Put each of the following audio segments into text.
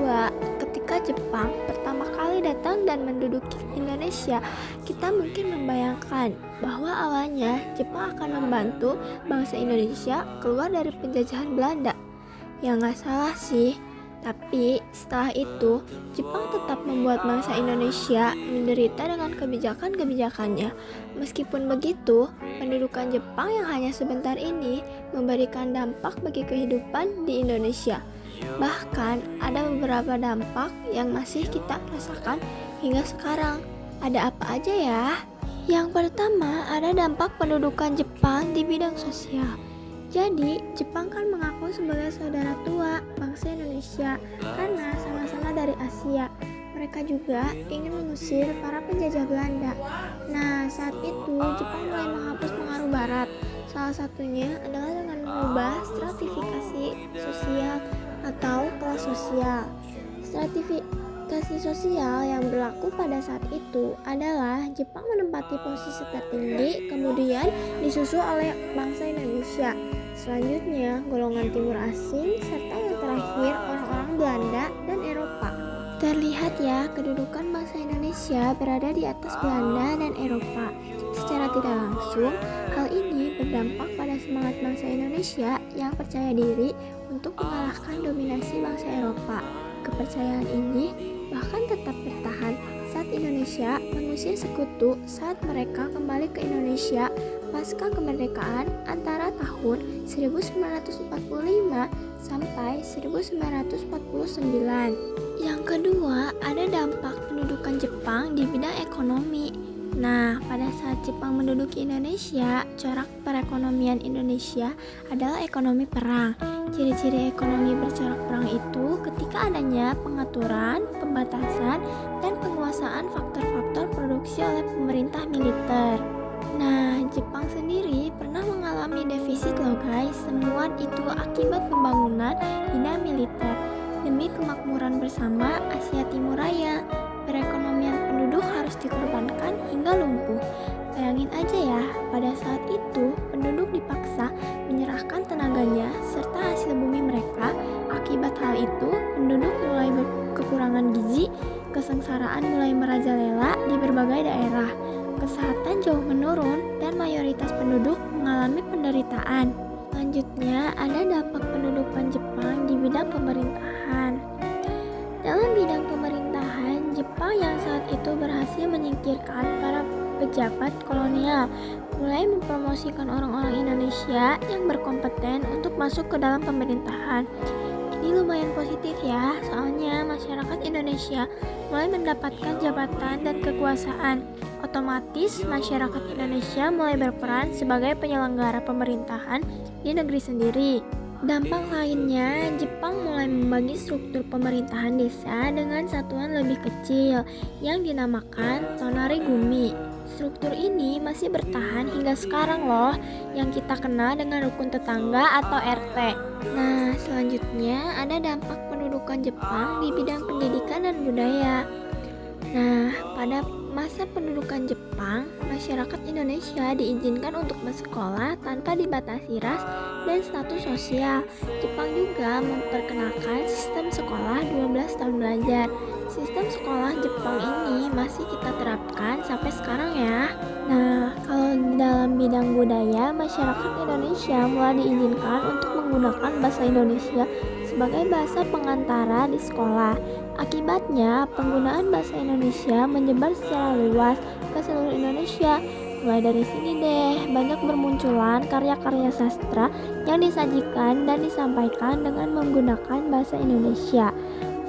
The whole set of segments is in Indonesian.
kedua, ketika Jepang pertama kali datang dan menduduki Indonesia, kita mungkin membayangkan bahwa awalnya Jepang akan membantu bangsa Indonesia keluar dari penjajahan Belanda. Ya nggak salah sih, tapi setelah itu Jepang tetap membuat bangsa Indonesia menderita dengan kebijakan-kebijakannya. Meskipun begitu, pendudukan Jepang yang hanya sebentar ini memberikan dampak bagi kehidupan di Indonesia. Bahkan ada beberapa dampak yang masih kita rasakan hingga sekarang. Ada apa aja ya? Yang pertama, ada dampak pendudukan Jepang di bidang sosial. Jadi, Jepang kan mengaku sebagai saudara tua bangsa Indonesia karena sama-sama dari Asia. Mereka juga ingin mengusir para penjajah Belanda. Nah, saat itu Jepang mulai menghapus pengaruh Barat. Salah satunya adalah dengan mengubah stratifikasi sosial atau kelas sosial. Stratifikasi sosial yang berlaku pada saat itu adalah Jepang menempati posisi tertinggi, kemudian disusul oleh bangsa Indonesia. Selanjutnya, golongan timur asing, serta yang terakhir orang-orang Belanda dan Eropa. Terlihat ya, kedudukan bangsa Indonesia berada di atas Belanda dan Eropa. Secara tidak langsung, hal ini berdampak pada semangat bangsa Indonesia yang percaya diri untuk mengalahkan dominasi bangsa Eropa. Kepercayaan ini bahkan tetap bertahan saat Indonesia mengusir sekutu saat mereka kembali ke Indonesia pasca kemerdekaan antara tahun 1945 sampai 1949. Yang kedua, ada dampak pendudukan Jepang di bidang ekonomi. Nah, pada saat Jepang menduduki Indonesia, corak perekonomian Indonesia adalah ekonomi perang. Ciri-ciri ekonomi bercorak perang itu ketika adanya pengaturan, pembatasan, dan penguasaan faktor-faktor produksi oleh pemerintah militer. Nah, Jepang sendiri pernah mengalami defisit loh guys, semua itu akibat pembangunan bina militer demi kemakmuran bersama Asia Timur Raya. Perekonomian penduduk harus dikorbankan hingga lumpuh. Bayangin aja ya, pada saat itu penduduk dipaksa menyerahkan tenaganya serta hasil bumi mereka. Akibat hal itu, penduduk mulai kekurangan gizi, kesengsaraan mulai merajalela di berbagai daerah. Kesehatan jauh menurun dan mayoritas penduduk mengalami penderitaan. Selanjutnya, ada dampak pendudukan Jepang di bidang pemerintahan. Dalam bidang pemerintahan, Jepang yang saat itu berhasil menyingkirkan para pejabat kolonial, mulai mempromosikan orang-orang Indonesia yang berkompeten untuk masuk ke dalam pemerintahan. Ini lumayan positif ya, soalnya masyarakat Indonesia mulai mendapatkan jabatan dan kekuasaan. Otomatis masyarakat Indonesia mulai berperan sebagai penyelenggara pemerintahan di negeri sendiri. Dampak lainnya, Jepang mulai membagi struktur pemerintahan desa dengan satuan lebih kecil yang dinamakan tonarigumi. Struktur ini masih bertahan hingga sekarang loh, yang kita kenal dengan rukun tetangga atau RT. Nah, selanjutnya ada dampak pendudukan Jepang di bidang pendidikan dan budaya. Nah, pada masa pendudukan Jepang, masyarakat Indonesia diizinkan untuk bersekolah tanpa dibatasi ras dan status sosial. Jepang juga memperkenalkan sistem sekolah 12 tahun belajar. Sistem sekolah Jepang ini masih kita terapkan sampai sekarang ya. Nah, kalau dalam bidang budaya, masyarakat Indonesia mulai diizinkan untuk menggunakan bahasa Indonesia sebagai bahasa pengantara di sekolah. Akibatnya, penggunaan bahasa Indonesia menyebar secara luas ke seluruh Indonesia. Mulai dari sini deh, banyak bermunculan karya-karya sastra yang disajikan dan disampaikan dengan menggunakan bahasa Indonesia.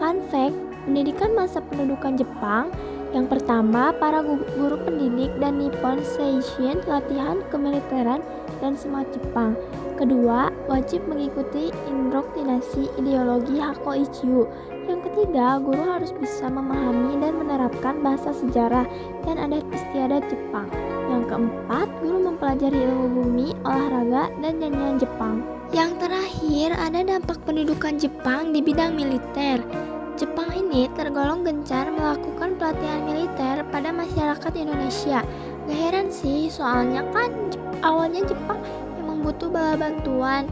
Fun fact, pendidikan masa pendudukan Jepang. Yang pertama, para guru pendidik dan Nippon Seishin latihan kemiliteran dan semangat Jepang. Kedua, wajib mengikuti indoktrinasi ideologi Hakoichiu. Yang ketiga, guru harus bisa memahami dan menerapkan bahasa sejarah dan adat istiadat Jepang. Yang keempat, guru mempelajari ilmu bumi, olahraga, dan nyanyian Jepang. Yang terakhir, ada dampak pendudukan Jepang di bidang militer. Jepang ini tergolong gencar melakukan pelatihan militer pada masyarakat Indonesia. Gak heran sih, soalnya kan awalnya Jepang memang butuh bala bantuan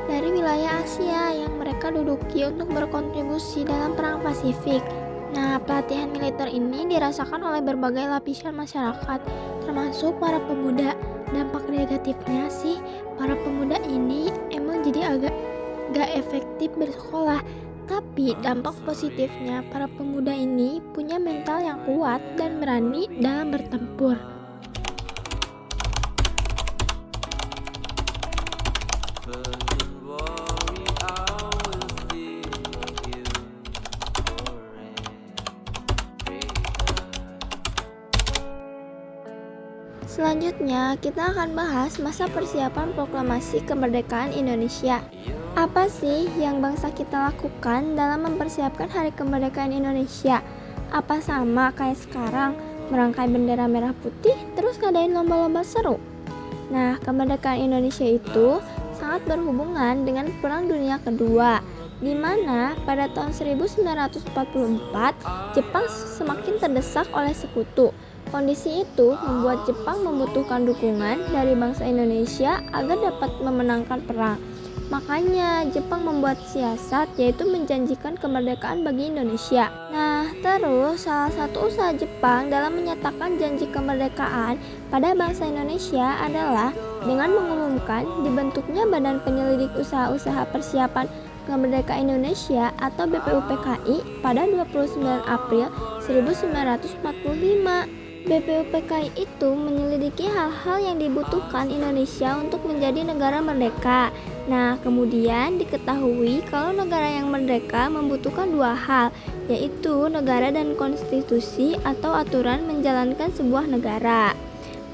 dari wilayah Asia yang mereka duduki untuk berkontribusi dalam perang Pasifik. Nah, pelatihan militer ini dirasakan oleh berbagai lapisan masyarakat, termasuk para pemuda. Dampak negatifnya sih, para pemuda ini emang jadi agak gak efektif bersekolah. Tapi dampak positifnya, para pemuda ini punya mental yang kuat dan berani dalam bertempur. Selanjutnya, kita akan bahas masa persiapan proklamasi kemerdekaan Indonesia. Apa sih yang bangsa kita lakukan dalam mempersiapkan Hari Kemerdekaan Indonesia? Apa sama kayak sekarang, merangkai bendera merah putih terus ngadain lomba-lomba seru? Nah, kemerdekaan Indonesia itu sangat berhubungan dengan Perang Dunia Kedua, di mana pada tahun 1944 Jepang semakin terdesak oleh sekutu. Kondisi itu membuat Jepang membutuhkan dukungan dari bangsa Indonesia agar dapat memenangkan perang. Makanya Jepang membuat siasat, yaitu menjanjikan kemerdekaan bagi Indonesia. Nah, terus salah satu usaha Jepang dalam menyatakan janji kemerdekaan pada bangsa Indonesia adalah dengan mengumumkan dibentuknya Badan Penyelidik Usaha-Usaha Persiapan Kemerdekaan Indonesia atau BPUPKI pada 29 April 1945. BPUPKI itu menyelidiki hal-hal yang dibutuhkan Indonesia untuk menjadi negara merdeka. Nah, kemudian diketahui kalau negara yang merdeka membutuhkan dua hal, yaitu negara dan konstitusi atau aturan menjalankan sebuah negara.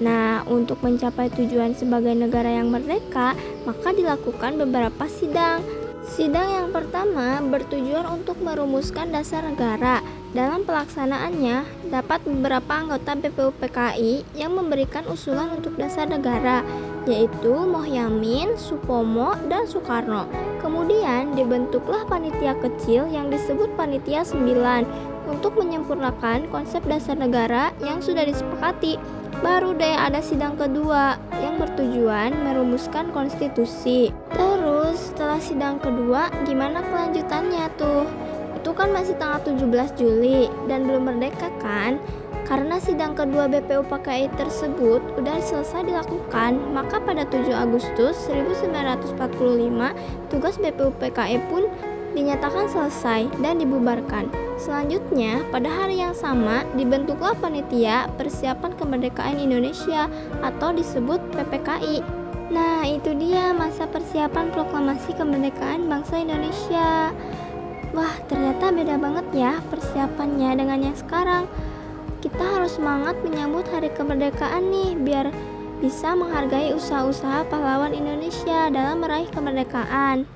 Nah, untuk mencapai tujuan sebagai negara yang merdeka, maka dilakukan beberapa sidang. Sidang yang pertama bertujuan untuk merumuskan dasar negara. Dalam pelaksanaannya, dapat beberapa anggota BPUPKI yang memberikan usulan untuk dasar negara, yaitu Mohyamin, Supomo, dan Soekarno. Kemudian dibentuklah panitia kecil yang disebut Panitia 9 untuk menyempurnakan konsep dasar negara yang sudah disepakati. Baru deh ada sidang kedua yang bertujuan merumuskan konstitusi. Terus setelah sidang kedua gimana kelanjutannya tuh? Itu kan masih tanggal 17 Juli dan belum merdeka kan? Karena sidang kedua BPUPKI tersebut udah selesai dilakukan, maka pada 7 Agustus 1945 tugas BPUPKI pun dinyatakan selesai dan dibubarkan. Selanjutnya, pada hari yang sama dibentuklah Panitia Persiapan Kemerdekaan Indonesia atau disebut PPKI. Nah, itu dia masa persiapan proklamasi kemerdekaan bangsa Indonesia. Wah, ternyata beda banget ya persiapannya dengan yang sekarang. Kita harus semangat menyambut hari kemerdekaan nih, biar bisa menghargai usaha-usaha pahlawan Indonesia dalam meraih kemerdekaan.